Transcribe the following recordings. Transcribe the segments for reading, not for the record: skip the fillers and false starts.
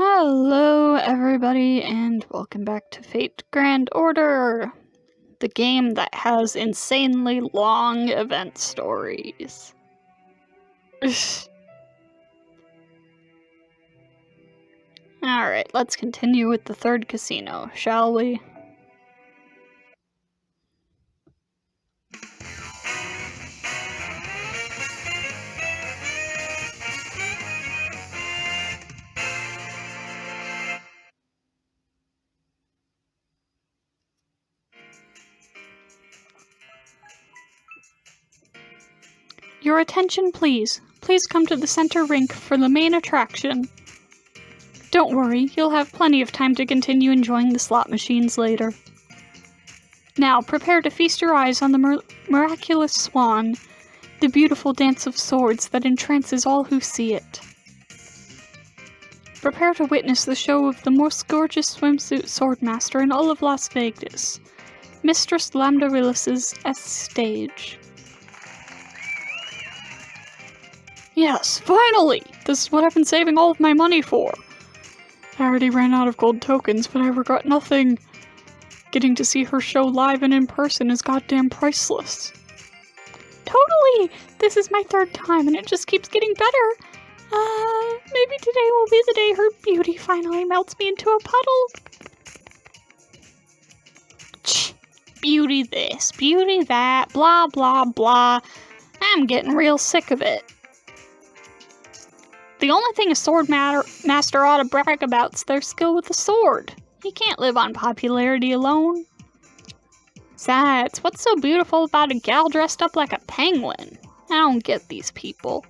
Hello, everybody, and welcome back to Fate Grand Order, the game that has insanely long event stories. Alright, let's continue with the third casino, shall we? Your attention, please. Please come to the center rink for the main attraction. Don't worry, you'll have plenty of time to continue enjoying the slot machines later. Now, prepare to feast your eyes on the miraculous swan, the beautiful dance of swords that entrances all who see it. Prepare to witness the show of the most gorgeous swimsuit swordmaster in all of Las Vegas, Mistress Lambdaryllis' stage. Yes, finally! This is what I've been saving all of my money for. I already ran out of gold tokens, but I regret nothing. Getting to see her show live and in person is goddamn priceless. Totally! This is my third time and it just keeps getting better. Maybe today will be the day her beauty finally melts me into a puddle. Beauty this, beauty that, blah blah blah. I'm getting real sick of it. The only thing a sword master ought to brag about is their skill with the sword. He can't live on popularity alone. Besides, what's so beautiful about a gal dressed up like a penguin? I don't get these people.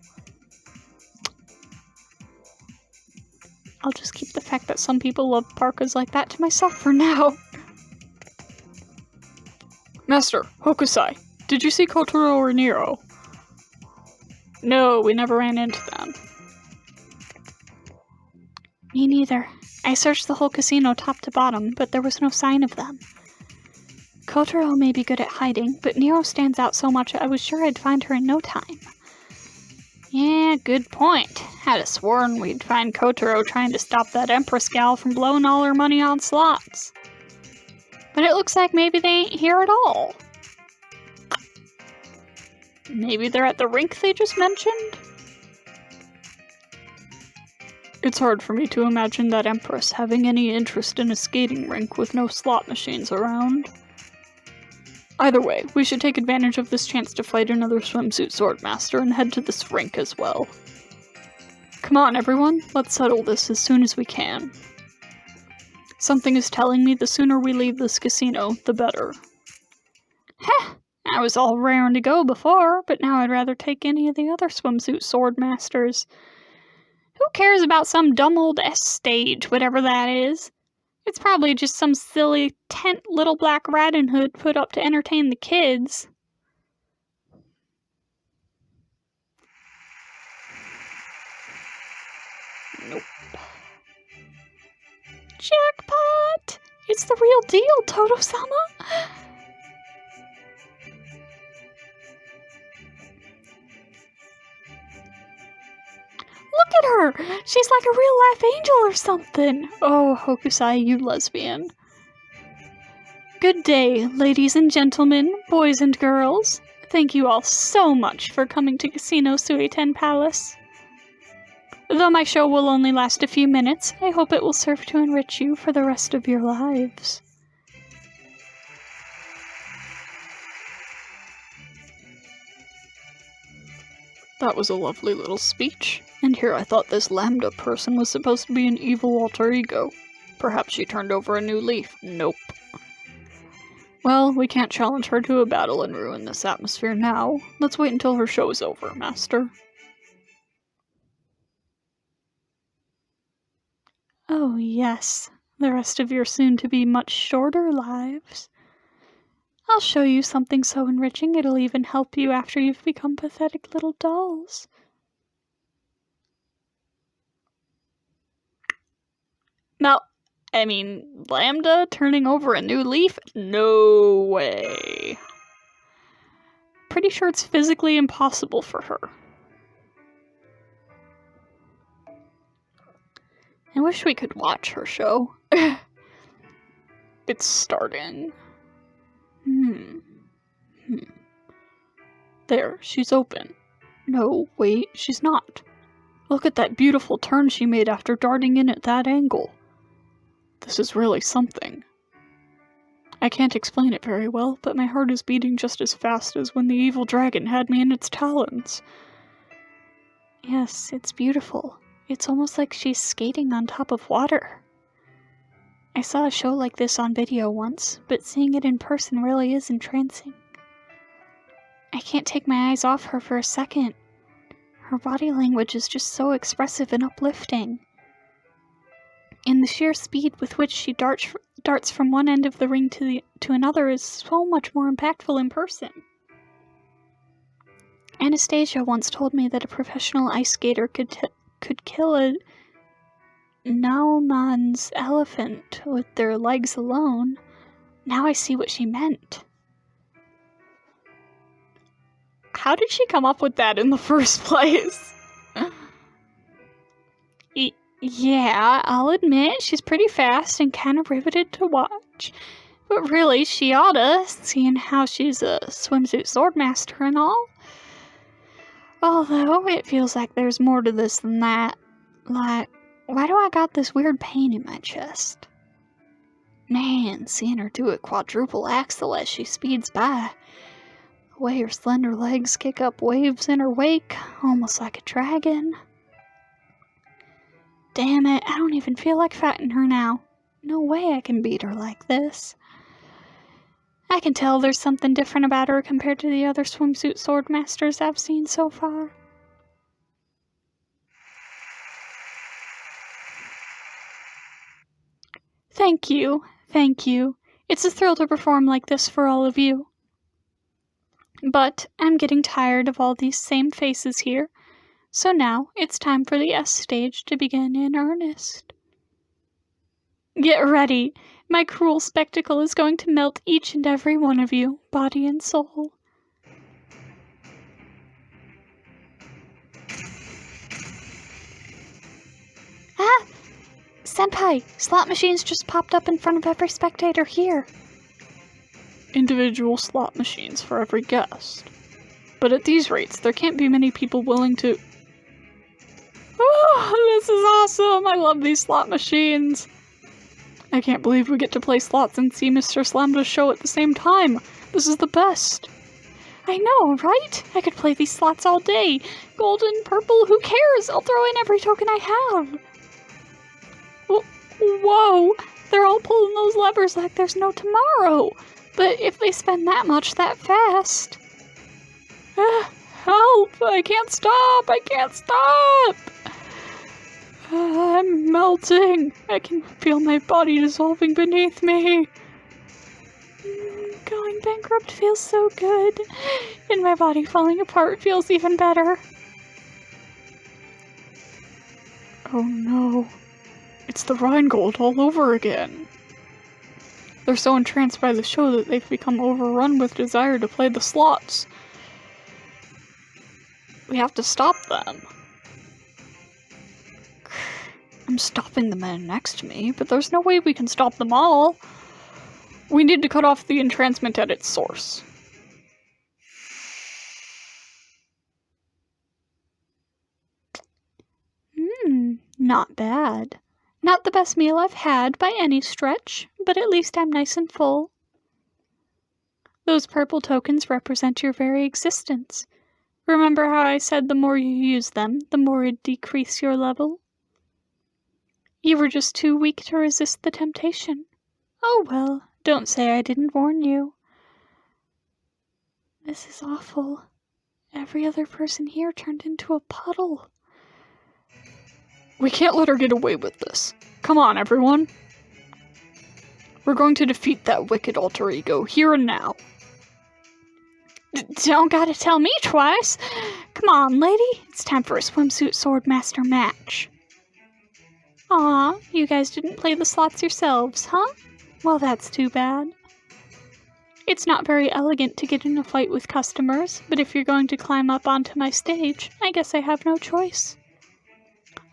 I'll just keep the fact that some people love parkas like that to myself for now. Master, Hokusai, did you see Kotaro or Nero? No, we never ran into them. Me neither. I searched the whole casino top to bottom, but there was no sign of them. Kotaro may be good at hiding, but Nero stands out so much I was sure I'd find her in no time. Yeah, good point. Had a sworn we'd find Kotaro trying to stop that Empress gal from blowing all her money on slots. But it looks like maybe they ain't here at all. Maybe they're at the rink they just mentioned? It's hard for me to imagine that Empress having any interest in a skating rink with no slot machines around. Either way, we should take advantage of this chance to fight another swimsuit swordmaster and head to this rink as well. Come on, everyone, let's settle this as soon as we can. Something is telling me the sooner we leave this casino, the better. Heh! I was all raring to go before, but now I'd rather take any of the other swimsuit swordmasters. Who cares about some dumb old stage, whatever that is? It's probably just some silly tent Little Black Riding Hood put up to entertain the kids. Nope. Jackpot! It's the real deal, Toto-sama! Look at her! She's like a real-life angel or something! Oh, Hokusai, you lesbian. Good day, ladies and gentlemen, boys and girls. Thank you all so much for coming to Casino Suiten Palace. Though my show will only last a few minutes, I hope it will serve to enrich you for the rest of your lives. That was a lovely little speech, and here I thought this Lambda person was supposed to be an evil alter ego. Perhaps she turned over a new leaf. Nope. Well, we can't challenge her to a battle and ruin this atmosphere now. Let's wait until her show's over, Master. Oh yes, the rest of your soon-to-be much shorter lives. I'll show you something so enriching it'll even help you after you've become pathetic little dolls. Now, I mean, Lambda turning over a new leaf? No way. Pretty sure it's physically impossible for her. I wish we could watch her show. It's starting. There, she's open. No, wait, she's not. Look at that beautiful turn she made after darting in at that angle. This is really something. I can't explain it very well, but my heart is beating just as fast as when the evil dragon had me in its talons. Yes, it's beautiful. It's almost like she's skating on top of water. I saw a show like this on video once, but seeing it in person really is entrancing. I can't take my eyes off her for a second. Her body language is just so expressive and uplifting. And the sheer speed with which she darts from one end of the ring to another is so much more impactful in person. Anastasia once told me that a professional ice skater could kill a Nauman's elephant with their legs alone. Now I see what she meant. How did she come up with that in the first place? Yeah, I'll admit, she's pretty fast and kind of riveted to watch. But really, she oughta, seeing how she's a swimsuit swordmaster and all. Although, it feels like there's more to this than that. Like, why do I got this weird pain in my chest? Man, seeing her do a quadruple axel as she speeds by. The way her slender legs kick up waves in her wake, almost like a dragon. Damn it, I don't even feel like fighting her now. No way I can beat her like this. I can tell there's something different about her compared to the other swimsuit swordmasters I've seen so far. Thank you. It's a thrill to perform like this for all of you. But I'm getting tired of all these same faces here. So now, it's time for the S stage to begin in earnest. Get ready! My cruel spectacle is going to melt each and every one of you, body and soul. Ah! Senpai, slot machines just popped up in front of every spectator here. Individual slot machines for every guest. But at these rates, there can't be many people willing to... Oh, this is awesome! I love these slot machines! I can't believe we get to play slots and see Mr. Slamda's show at the same time! This is the best! I know, right? I could play these slots all day! Golden, purple, who cares? I'll throw in every token I have! Whoa! They're all pulling those levers like there's no tomorrow! But if they spend that much that fast... Help! I can't stop! I'm melting. I can feel my body dissolving beneath me. Going bankrupt feels so good. And my body falling apart feels even better. Oh no. It's the Rheingold all over again. They're so entranced by the show that they've become overrun with desire to play the slots. We have to stop them. I'm stopping the man next to me, but there's no way we can stop them all. We need to cut off the entrancement at its source. Not bad. Not the best meal I've had by any stretch, but at least I'm nice and full. Those purple tokens represent your very existence. Remember how I said the more you use them, the more it'd decrease your level? You were just too weak to resist the temptation. Oh well, don't say I didn't warn you. This is awful. Every other person here turned into a puddle. We can't let her get away with this. Come on, everyone. We're going to defeat that wicked alter ego here and now. Don't gotta tell me twice. Come on, lady. It's time for a swimsuit swordmaster match. Aw, you guys didn't play the slots yourselves, huh? Well, that's too bad. It's not very elegant to get in a fight with customers, but if you're going to climb up onto my stage, I guess I have no choice.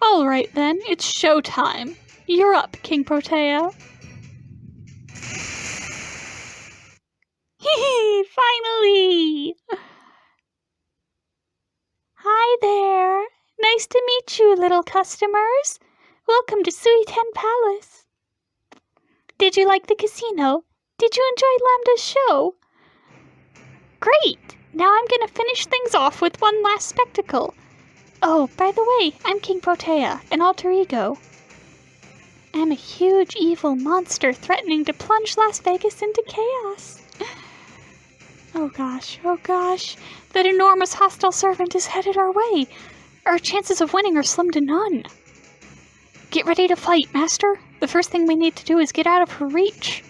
Alright then, it's showtime. You're up, King Protea. Hee, finally! Hi there. Nice to meet you, little customers. Welcome to Suiten Palace. Did you like the casino? Did you enjoy Lambda's show? Great! Now I'm gonna finish things off with one last spectacle. Oh, by the way, I'm King Protea, an alter ego. I'm a huge evil monster threatening to plunge Las Vegas into chaos. Oh gosh, that enormous hostile servant is headed our way. Our chances of winning are slim to none. Get ready to fight, Master. The first thing we need to do is get out of her reach.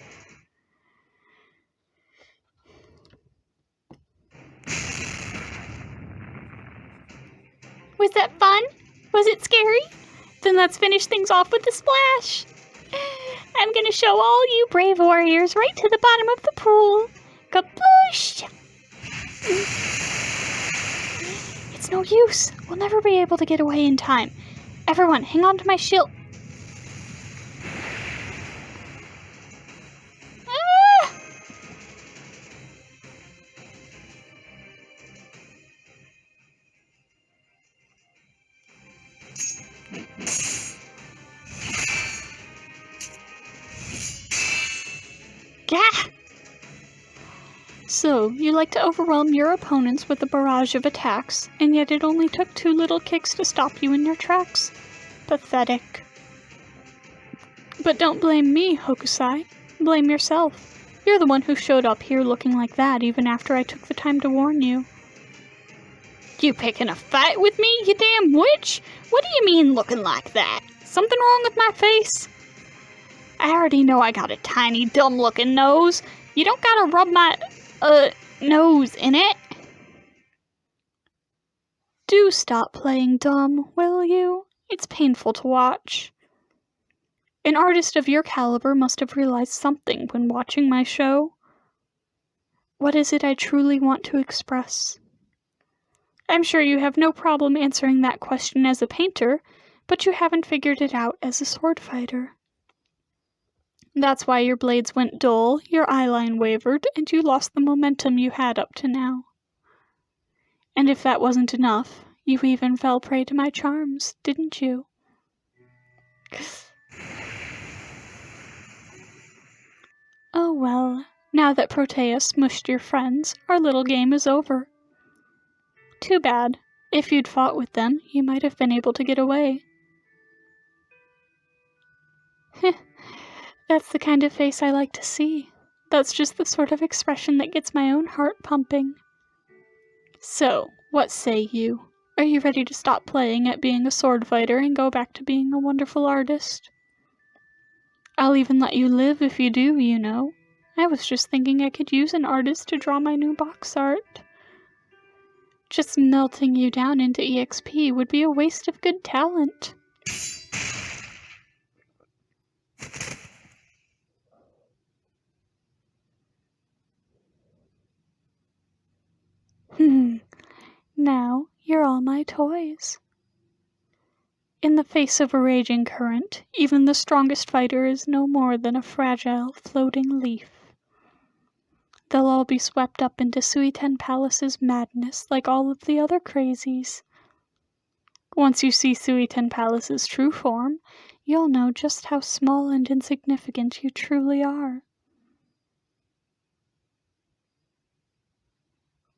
Was that fun? Was it scary? Then let's finish things off with a splash. I'm gonna show all you brave warriors right to the bottom of the pool. Kaploosh! It's no use. We'll never be able to get away in time. Everyone, hang on to my shield. Ah! Gah! So, you like to overwhelm your opponents with a barrage of attacks, and yet it only took 2 little kicks to stop you in your tracks. Pathetic. But don't blame me, Hokusai. Blame yourself. You're the one who showed up here looking like that even after I took the time to warn you. You picking a fight with me, you damn witch? What do you mean looking like that? Something wrong with my face? I already know I got a tiny, dumb-looking nose. You don't gotta rub my, nose in it. Do stop playing dumb, will you? It's painful to watch. An artist of your caliber must have realized something when watching my show. What is it I truly want to express? I'm sure you have no problem answering that question as a painter, but you haven't figured it out as a sword fighter. That's why your blades went dull, your eyeline wavered, and you lost the momentum you had up to now. And if that wasn't enough, you even fell prey to my charms, didn't you? Oh well, now that Protea smushed your friends, our little game is over. Too bad. If you'd fought with them, you might have been able to get away. That's the kind of face I like to see. That's just the sort of expression that gets my own heart pumping. So, what say you? Are you ready to stop playing at being a sword fighter and go back to being a wonderful artist? I'll even let you live if you do, you know. I was just thinking I could use an artist to draw my new box art. Just melting you down into EXP would be a waste of good talent. Now, you're all my toys. In the face of a raging current, even the strongest fighter is no more than a fragile, floating leaf. They'll all be swept up into Suiten Palace's madness like all of the other crazies. Once you see Suiten Palace's true form, you'll know just how small and insignificant you truly are.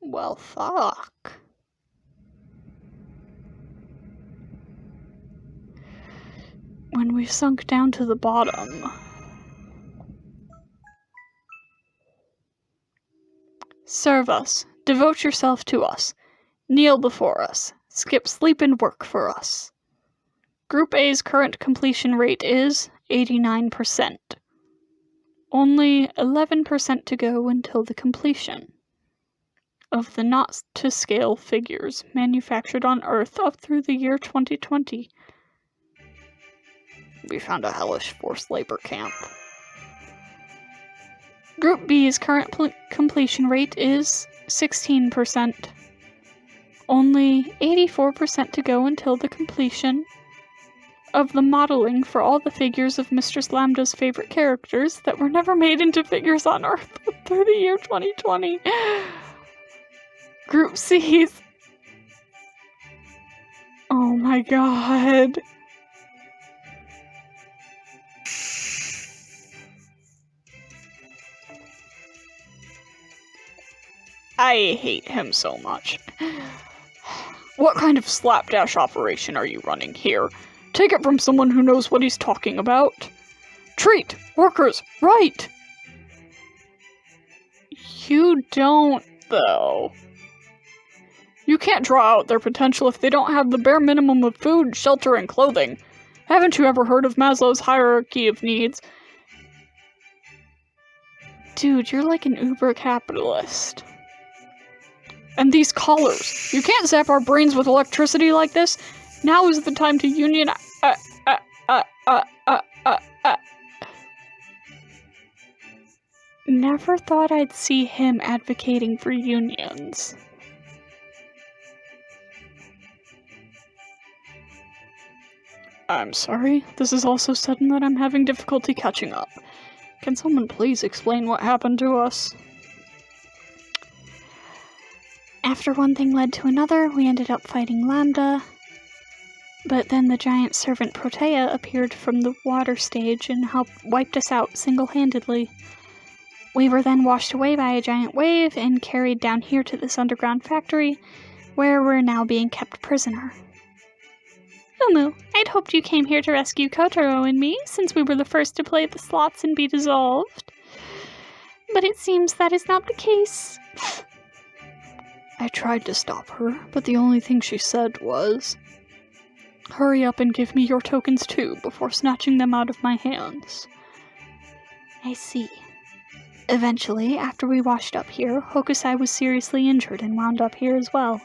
Well, fuck. When we've sunk down to the bottom, serve us, devote yourself to us, kneel before us, skip sleep and work for us. Group A's current completion rate is 89%. Only 11% to go until the completion of the not-to-scale figures manufactured on Earth up through the year 2020. We found a hellish forced labor camp. Group B's current completion rate is 16%. Only 84% to go until the completion of the modeling for all the figures of Mistress Lambda's favorite characters that were never made into figures on Earth through the year 2020. Group C's. Oh my god. I hate him so much. What kind of slapdash operation are you running here? Take it from someone who knows what he's talking about. Treat! Workers! Right! You don't, though. You can't draw out their potential if they don't have the bare minimum of food, shelter, and clothing. Haven't you ever heard of Maslow's hierarchy of needs? Dude, you're like an uber-capitalist. And these collars. You can't zap our brains with electricity like this. Now is the time to unionize. Never thought I'd see him advocating for unions. I'm sorry. This is all so sudden that I'm having difficulty catching up. Can someone please explain what happened to us? After one thing led to another, we ended up fighting Lambda. But then the giant servant Protea appeared from the water stage and wiped us out single-handedly. We were then washed away by a giant wave and carried down here to this underground factory, where we're now being kept prisoner. Umu, I'd hoped you came here to rescue Kotaro and me, since we were the first to play the slots and be dissolved. But it seems that is not the case. I tried to stop her, but the only thing she said was, "Hurry up and give me your tokens too, before snatching them out of my hands." I see. Eventually, after we washed up here, Hokusai was seriously injured and wound up here as well.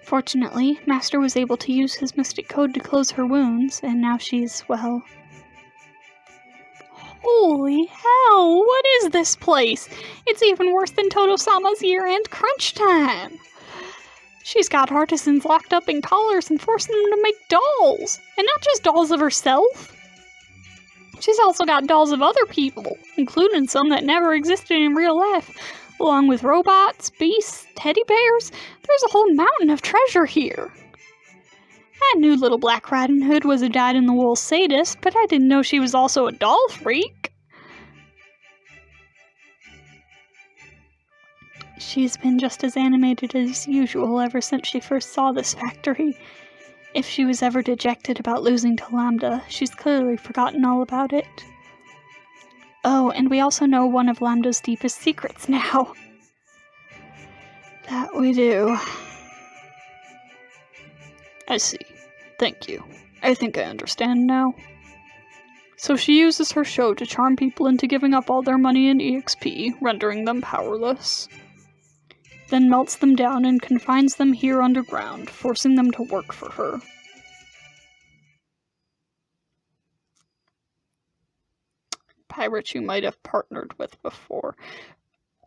Fortunately, Master was able to use his mystic code to close her wounds, and now she's, well... Holy hell, what is this place? It's even worse than Todo-sama's year-end crunch time. She's got artisans locked up in collars and forcing them to make dolls. And not just dolls of herself. She's also got dolls of other people, including some that never existed in real life, along with robots, beasts, teddy bears. There's a whole mountain of treasure here. I knew Little Black Riding Hood was a dyed-in-the-wool sadist, but I didn't know she was also a doll freak. She's been just as animated as usual ever since she first saw this factory. If she was ever dejected about losing to Lambda, she's clearly forgotten all about it. Oh, and we also know one of Lambda's deepest secrets now. That we do. I see. Thank you. I think I understand now. So she uses her show to charm people into giving up all their money in EXP, rendering them powerless. Then melts them down and confines them here underground, forcing them to work for her. Pirates you might have partnered with before.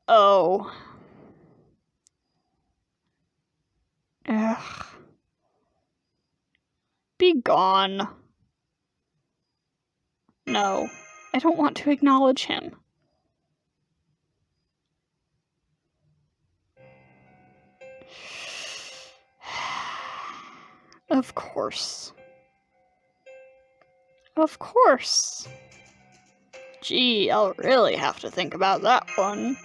Oh. Ugh. Be gone. No, I don't want to acknowledge him. Of course. Of course. Gee, I'll really have to think about that one.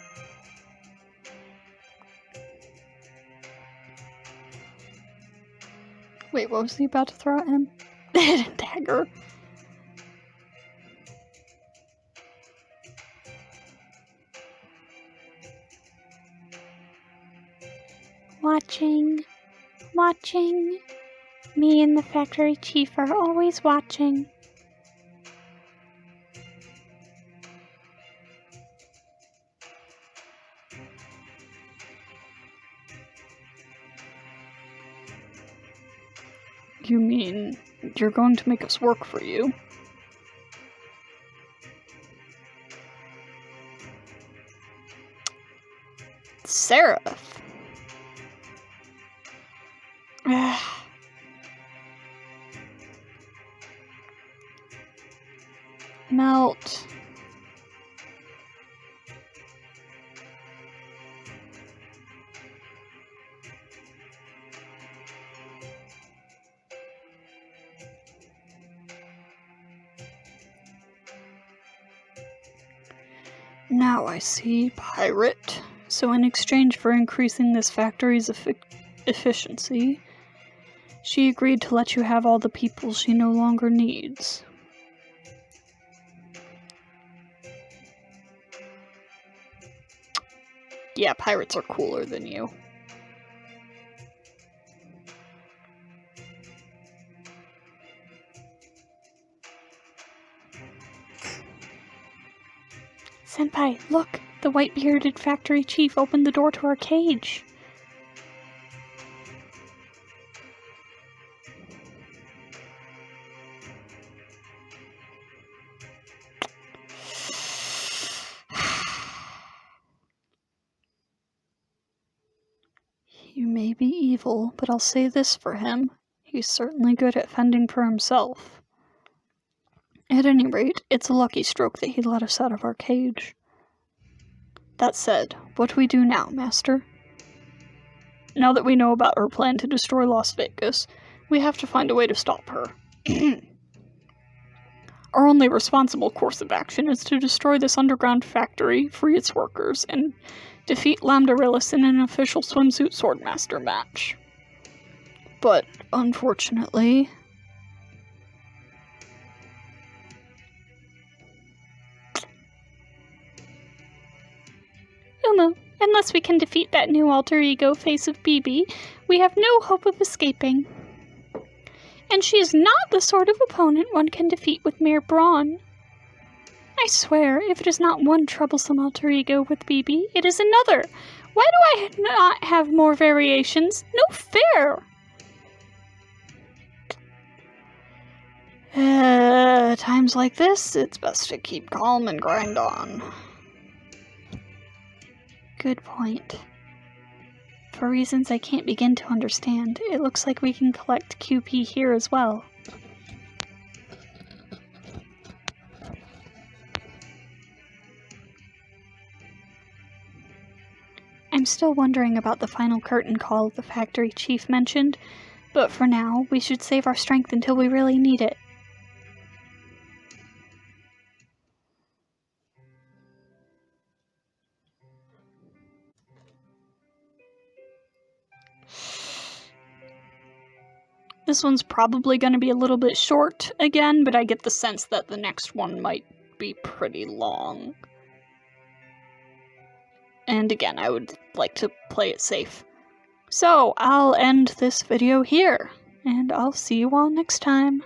Wait, what was he about to throw at him? The hidden dagger. Watching. Watching. Me and the factory chief are always watching. You mean you're going to make us work for you? Seraph. Melt. Now I see pirate. So in exchange for increasing this factory's efficiency, she agreed to let you have all the people she no longer needs. Yeah, pirates are cooler than you. Senpai, look! The white-bearded factory chief opened the door to our cage. He may be evil, but I'll say this for him. He's certainly good at fending for himself. At any rate, it's a lucky stroke that he let us out of our cage. That said, what do we do now, Master? Now that we know about her plan to destroy Las Vegas, we have to find a way to stop her. Our only responsible course of action is to destroy this underground factory, free its workers, and defeat Lambdaryllis in an official swimsuit swordmaster match. But, unfortunately... Umu, unless we can defeat that new alter ego face of BB, we have no hope of escaping. And she is not the sort of opponent one can defeat with mere brawn. I swear, if it is not one troublesome alter ego with BB, it is another. Why do I not have more variations? No fair! Times like this, it's best to keep calm and grind on. Good point. For reasons I can't begin to understand, it looks like we can collect QP here as well. I'm still wondering about the final curtain call the factory chief mentioned, but for now, we should save our strength until we really need it. This one's probably going to be a little bit short again, but I get the sense that the next one might be pretty long. And again, I would like to play it safe. So, I'll end this video here, and I'll see you all next time.